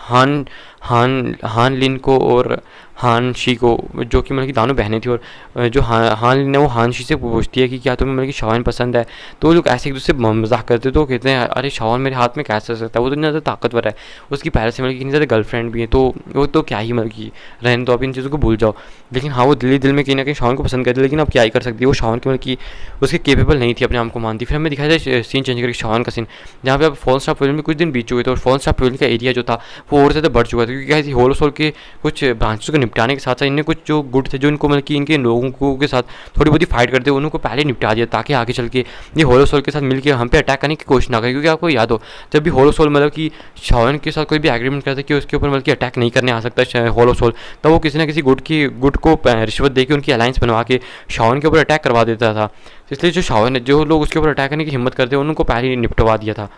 हान हान हान लिन को और हान शी को, जो कि मतलब कि दोनों बहनें थी, और जो हान लिन है वो हान शी से पूछती है कि क्या तुम्हें मतलब कि शाओन पसंद है। तो वो लोग ऐसे एक दूसरे से मजाक करते तो कहते हैं अरे शाओन मेरे हाथ में कैसे सकता है, वो तो इतना ज़्यादा ताकतवर है, उसकी पहले से मतलब कि इतनी ज़्यादा गर्लफ्रेंड भी है, तो वो तो क्या ही मतलब कि रहने दो, आप इन चीज़ों को भूल जाओ। लेकिन हाँ वो दिल में कहीं ना कहीं शाओन को पसंद करती, लेकिन अब क्या ही कर सकती है, वो शाओन की मतलब कि उसके केपेबल नहीं थी अपने आप को मानती। फिर हमें दिखाया जाए सीन चेंज करके शाओन का सीन जहाँ पे अब फॉलन स्टार पवेलियन में कुछ दिन बीत चुके थे और फॉलन स्टार पवेलियन का एरिया जो था वो और ज़्यादा बढ़ चुका था, क्योंकि क्या थी होलो सोल के कुछ ब्रांचेस को निपटाने के साथ साथ इनने कुछ जो गुट थे जो इनको मतलब कि इनके लोगों के साथ थोड़ी बहुत ही फाइट करते हैं उनको पहले निपटा दिया, ताकि आगे चल के ये होलो सोल के साथ मिलकर हम पे अटैक करने की कोशिश ना करें। क्योंकि आपको याद हो जब भी होलो सोल मतलब कि शाओन के साथ कोई भी एग्रीमेंट करता है कि उसके ऊपर मतलब कि अटैक नहीं करने आ सकता होलो सोल, तब वो किसी ना किसी गुट को रिश्वत देकर उनकी अलायंस बनवा के शाओन के ऊपर अटैक करवा देता था। इसलिए जो शाओन है जो लोग उसके ऊपर अटैक करने की हिम्मत करते हैं उनको पहले ही निपटवा दिया था।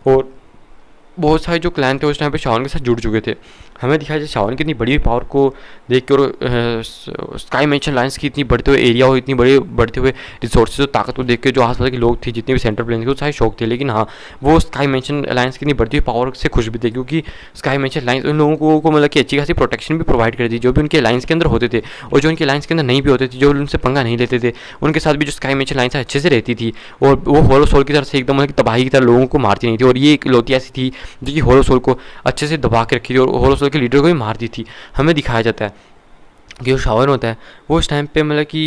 और बहुत सारे जो क्लैन थे उस टाइम पे शाओन के साथ जुड़ चुके थे। हमें दिखाया जाए शाओन की इतनी बड़ी पावर को देख के और स्काई मेंशन लाइन्स की इतनी बढ़ते हुए एरिया हो, इतनी बड़े बढ़ते हुए रिसोर्सेज और ताकत को देख के जो आसपास के लोग थे जितने भी सेंट्रल प्लेन के वो सारे शौक थे। लेकिन हाँ वो स्काई मेंशन अलायंस की इतनी बढ़ती हुई पावर से खुश भी थे, क्योंकि स्काई मेंशन अलायंस उन लोगों को मतलब कि अच्छी खासी प्रोटेक्शन भी प्रोवाइड करती थी जो भी उनके अलायंस के अंदर होते थे, और जो उनके अलायंस के अंदर नहीं भी होते थे जो उनसे पंगा नहीं लेते थे उनके साथ भी जो स्काई मेंशन अलायंस अच्छे से रहती थी। और वो होलो सोल की तरफ से एकदम मतलब तबाही की तरह लोगों को मारती नहीं थी, और ये एक इकलौती ऐसी थी जो कि होलो सोल को अच्छे से दबा के रखी थी और होलो सोल के लीडर को भी मार दी थी। हमें दिखाया जाता है कि जो शाओन होता है वो उस टाइम पे मतलब कि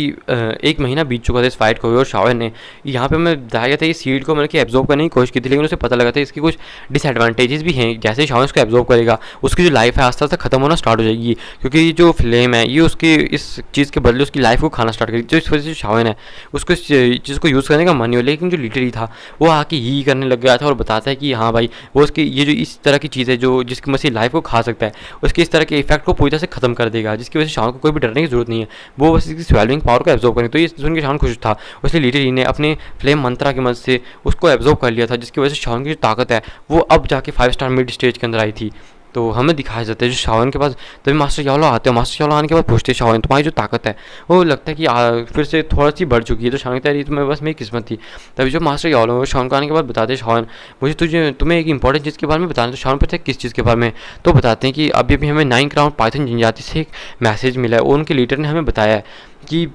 1 महीना बीत चुका था इस फाइट को, और शाओन ने यहाँ पे मैं बताया गया था ये सीड को मतलब कि एब्जॉर्ब करने की कोशिश की थी, लेकिन उसे पता लगा था इसकी कुछ डिसएडवांटेजेस भी हैं। जैसे ही शाओन इसको एब्जॉर्ब करेगा उसकी जो लाइफ है आस्ते आस्ते खत्म होना स्टार्ट हो जाएगी, क्योंकि ये जो फ्लेम है ये उसके इस चीज़ के बदले उसकी लाइफ को खाना स्टार्ट करेगी। जो इस वजह से शाओन है उसको इस चीज़ को यूज़ करने का मन नहीं हो, लेकिन जो लीडर ही था वो आके ही करने लग गया था और बताता है कि हाँ भाई वो उसकी ये जो इस तरह की चीज़ है जो जिसकी मसीह लाइफ को खा सकता है उसके इस तरह के इफेक्ट को पूरी तरह से खत्म कर देगा, जिसकी वजह से शाओन को कोई भी डरने की जरूरत नहीं है, वो बस इसकी स्वेलिंग पावर को एब्जॉर्ब करें। तो ये सुन के शाओन खुश था, इसलिए लीडर ही ने अपने फ्लेम मंत्रा की मदद से उसको एब्जॉर्ब कर लिया था, जिसकी वजह से शाओन की जो ताकत है वो अब जाके 5 स्टार मिड स्टेज के अंदर आई थी। तो हमें दिखाया जाता है जो शाओन के पास तभी मास्टर यालो आते हैं। मास्टर यालो आने के बाद पूछते हैं शाओन तुम्हारी जो ताकत है वो लगता है कि फिर से थोड़ा सी बढ़ चुकी है। तो शाओन कहता है ये तो मैं बस मेरी किस्मत थी। तभी जो मास्टर यालो शाओन को आने के बाद बताते हैं शाओन मुझे तुम्हें एक इंपॉर्टेंट चीज़ के बारे में बताना। तो शाओन पता है किस चीज़ के बारे में, तो बताते हैं कि अभी अभी हमें 9 क्राउन पाइथन जनजाति से एक मैसेज मिला है और उनके लीडर ने हमें बताया है कि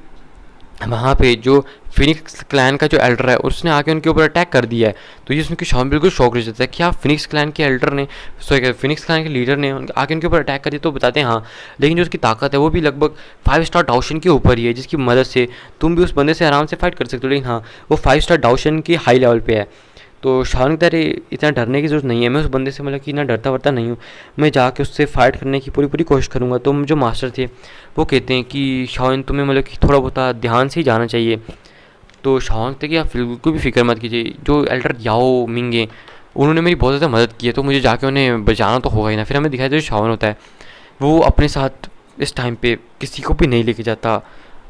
वहाँ पे जो फिनिक्स क्लैन का जो एल्डर है उसने आके उनके ऊपर अटैक कर दिया है। तो ये सुन के शाओन बिल्कुल शॉक रह जाता है क्या फिनिक्स क्लैन के एल्डर ने फिनिक्स क्लैन के लीडर ने आके उनके ऊपर अटैक कर दिया। तो बताते हैं हाँ, लेकिन जो उसकी ताकत है वो भी लगभग 5 स्टार डाउशन के ऊपर ही है, जिसकी मदद से तुम भी उस बंदे से आराम से फाइट कर सकते हो। लेकिन हाँ वो 5 स्टार डाउशन के हाई लेवल पे है। तो शाओन कहता है इतना डरने की ज़रूरत नहीं है, मैं उस बंदे से मतलब कि इतना डरता वरता नहीं हूँ, मैं जाके उससे फ़ाइट करने की पूरी कोशिश करूँगा। तो जो मास्टर थे वो कहते हैं कि शाओन तुम्हें मतलब कि थोड़ा बहुत ध्यान से ही जाना चाहिए। तो शाओन कहते कि आप बिल्कुल भी फिक्र मत कीजिए, जो एल्डर याओ मिंगे उन्होंने मेरी बहुत ज़्यादा मदद की है, तो मुझे जाके उन्हें बचाना तो होगा ही ना। फिर हमें दिखाया जो शाओन होता है वो अपने साथ इस टाइम पे किसी को भी नहीं लेके जाता।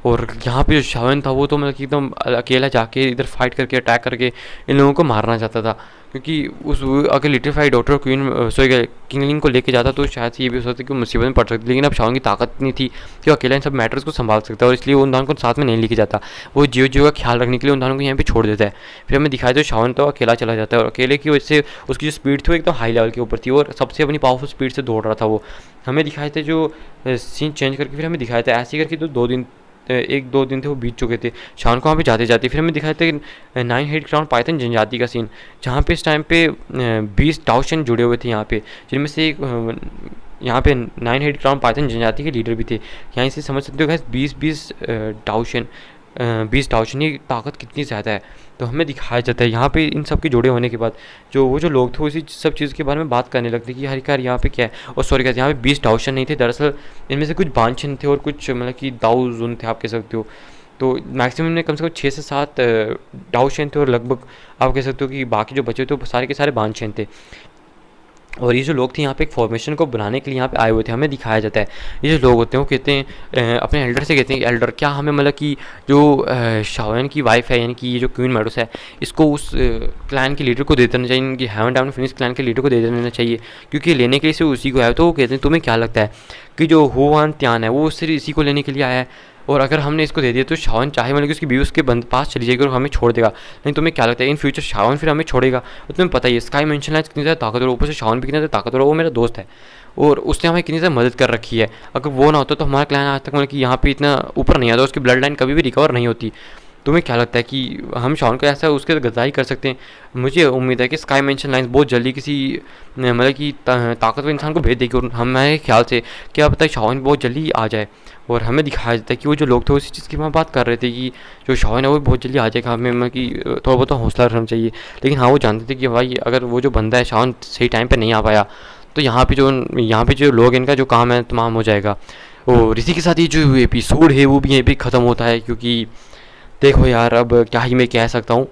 और यहाँ पे जो शाओन था वो तो मतलब कि एकदम अकेला जाके इधर फाइट करके अटैक करके इन लोगों को मारना चाहता था, क्योंकि उस अगर लिटिफाइड डॉक्टर क्वीन सॉरी किंगलिंग को लेके जाता तो शायद से ये भी हो सकता कि मुसीबत में पड़ सकती। लेकिन अब शाओन की ताकत नहीं थी कि वो अकेला इन सब मैटर्स को संभाल सकता है और इसलिए वो उन दोनों को साथ में नहीं लेके जाता, वो जियो का ख्याल रखने के लिए उन दोनों को यहाँ पे छोड़ देता है। फिर हमें दिखाया जो शाओन तो अकेला चला जाता है और अकेले की वजह से उसकी जो स्पीड थी वो एकदम हाई लेवल के ऊपर थी और सबसे अपनी पावरफुल स्पीड से दौड़ रहा था वो। हमें दिखाए थे जो सीन चेंज करके फिर हमें दिखाया था ऐसे करके तो 1-2 दिन थे वो बीत चुके थे शाओन को वहाँ पे जाते जाते। फिर हमें दिखाया था 9 हेड क्राउन पाइथन जनजाति का सीन, जहाँ पे इस टाइम पे 20 डाउशन जुड़े हुए थे यहाँ पे, जिनमें से एक यहाँ पे 9 हेड क्राउन पाइथन जनजाति के लीडर भी थे। यहाँ से समझ सकते हो गाइस 20 डाउशन की ताकत कितनी ज़्यादा है। तो हमें दिखाया जाता है यहाँ पे इन सब के जुड़े होने के बाद जो लोग थे उसी सब चीज़ के बारे में बात करने लगते कि हर कार यहाँ पे क्या है। और सॉरी गाइस यहाँ पे 20 डाउशन नहीं थे, दरअसल इनमें से कुछ बांछन थे और कुछ मतलब कि दाऊजुन थे आप कह सकते हो। तो मैक्सिमम में कम से कम 6 से 7 डाउशन थे और लगभग आप कह सकते हो कि बाकी जो बचे थे वो सारे के सारे बांछन थे। और ये जो लोग थे यहाँ पे एक फॉर्मेशन को बनाने के लिए यहाँ पे आए हुए थे। हमें दिखाया जाता है ये जो लोग होते हैं वो कहते हैं अपने एल्डर से कहते हैं कि एल्डर क्या हमें मतलब कि जो शाओन की वाइफ है यानी कि ये जो क्वीन मेडोस है इसको उस क्लैन के लीडर को दे देना चाहिए, इनकी हेवन डाउन फिनिक्स क्लैन के लीडर को दे देना चाहिए, क्योंकि लेने के लिए सिर्फ उसी को आया। तो वो कहते हैं तुम्हें क्या लगता है कि जो हुआन त्यान है वो सिर्फ इसी को लेने के लिए आया है, और अगर हमने इसको दे दिया तो शाओन चाहे मतलब कि उसकी बीवी उसके पास चली जाएगी और हमें छोड़ देगा। नहीं तुम्हें क्या लगता है इन फ्यूचर शाओन फिर हमें छोड़ेगा? तो तुम्हें पता ही है स्काई मेंशन लाइन्स कितनी ज़्यादा ताकतवर, ऊपर से शाओन भी कितना ज़्यादा ताकतवर, वो मेरा दोस्त है और उसने हमें कितनी ज़्यादा मदद कर रखी है। अगर वो ना होता तो हमारा क्लैन आज तक मतलब कि यहाँ पे इतना ऊपर नहीं आता, उसकी ब्लड लाइन कभी भी रिकवर नहीं होती। तुम्हें क्या लगता है कि हम शाओन को ऐसा उसके गद्दारी कर सकते हैं? मुझे उम्मीद है कि स्काई मेंशन लाइन्स बहुत जल्दी किसी मतलब कि ताकतवर इंसान को भेज देगी और हमारे ख्याल से क्या पता है शाओन बहुत जल्दी आ जाए। और हमें दिखाया जाता है कि वो जो लोग थे उसी चीज़ की हम बात कर रहे थे कि जो शाओन है वो बहुत जल्दी आ जाएगा, हमें मतलब कि थोड़ा बहुत हौसला रखना चाहिए। लेकिन हाँ वो जानते थे कि भाई अगर वो जो बंदा है शाओन सही टाइम पर नहीं आ पाया तो यहाँ पे जो लोग इनका जो काम है तमाम हो जाएगा। और इसी के साथ ये जो एपिसोड है वो भी यहीं पे ख़त्म होता है, क्योंकि देखो यार अब क्या ही मैं कह सकता हूँ,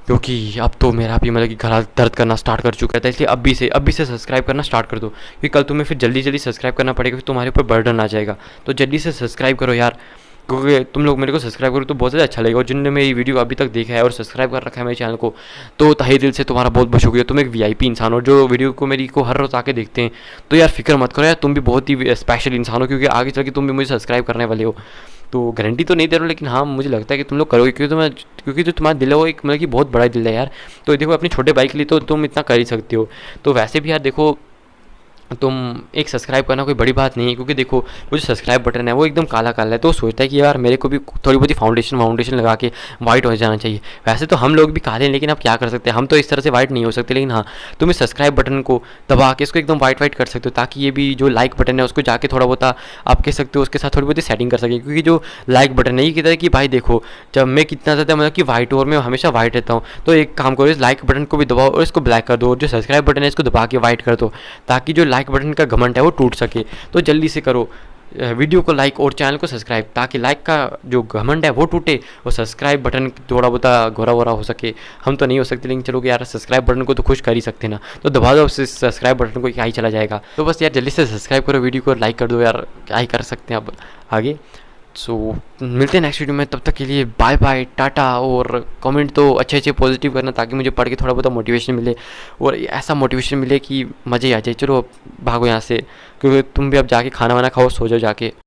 क्योंकि अब तो मेरा भी मतलब कि गला दर्द करना स्टार्ट कर चुका था। इसलिए अभी से सब्सक्राइब करना स्टार्ट कर दो, क्योंकि कल तुम्हें फिर जल्दी सब्सक्राइब करना पड़ेगा, फिर तुम्हारे ऊपर बर्डन आ जाएगा। तो जल्दी से सब्सक्राइब करो यार, क्योंकि तुम लोग मेरे को सब्सक्राइब करो तो बहुत ज़्यादा अच्छा लगेगा। और जिनने मेरी वीडियो अभी तक देखा है और सब्सक्राइब कर रखा है मेरे चैनल को, तो तहे दिल से तुम्हारा बहुत बहुत शुक्रिया। तुम एक वीआईपी इंसान हो जो वीडियो को मेरी को हर रोज़ आके देखते हैं। तो यार फिक्र मत करो यार, तुम भी बहुत ही स्पेशल इंसान हो, क्योंकि आगे चल के तुम भी मुझे सब्सक्राइब करने वाले हो। तो गारंटी तो नहीं दे रहा हूँ, लेकिन हाँ मुझे लगता है कि तुम लोग करोगे, क्योंकि जो तुम्हारा दिल है वो एक मतलब कि बहुत बड़ा दिल है यार। तो देखो अपने छोटे भाई के लिए तो तुम इतना कर ही सकते हो। तो वैसे भी यार देखो तुम एक सब्सक्राइब करना कोई बड़ी बात नहीं है, क्योंकि देखो वो जो सब्सक्राइब बटन है वो एकदम काला है, तो सोचता है कि यार मेरे को भी थोड़ी बहुत फाउंडेशन लगा के वाइट हो जाना चाहिए। वैसे तो हम लोग भी काले हैं, लेकिन अब क्या कर सकते हैं, हम तो इस तरह से वाइट नहीं हो सकते। लेकिन हाँ तुम इस सब्सक्राइब बटन को दबा के इसको एकदम वाइट कर सकते हो, ताकि ये भी जो लाइक बटन है उसको जाके थोड़ा बहुत आप कह सकते हो उसके साथ थोड़ी बहुत सेटिंग कर सके। क्योंकि जो लाइक बटन है ये कहता है कि भाई देखो जब मैं कितना ज़्यादा मतलब कि वाइट हूँ और मैं हमेशा वाइट रहता हूँ, तो एक काम करो इस लाइक बटन को भी दबाओ और इसको ब्लैक कर दो, और जो सब्सक्राइब बटन है इसको दबा के वाइट कर दो, ताकि जो लाइक बटन का घमंड है वो टूट सके। तो जल्दी से करो वीडियो को लाइक और चैनल को सब्सक्राइब, ताकि लाइक का जो घमंड है वो टूटे और सब्सक्राइब बटन थोड़ा बहुत गोरा वोरा हो सके। हम तो नहीं हो सकते, लेकिन चलो यार सब्सक्राइब बटन को तो खुश कर ही सकते ना, तो दबा दो सब्सक्राइब बटन को, क्या ही चला जाएगा। तो बस यार जल्दी से सब्सक्राइब करो, वीडियो को लाइक कर दो यार, क्या ही कर सकते हैं अब आगे। सो मिलते हैं नेक्स्ट वीडियो में, तब तक के लिए बाय बाय टाटा। और कमेंट तो अच्छे अच्छे पॉजिटिव करना ताकि मुझे पढ़ के थोड़ा बहुत मोटिवेशन मिले और ऐसा मोटिवेशन मिले कि मज़े आ जाए। चलो भागो यहाँ से, क्योंकि तुम भी अब जाके खाना वाना खाओ, सो जाओ जाके।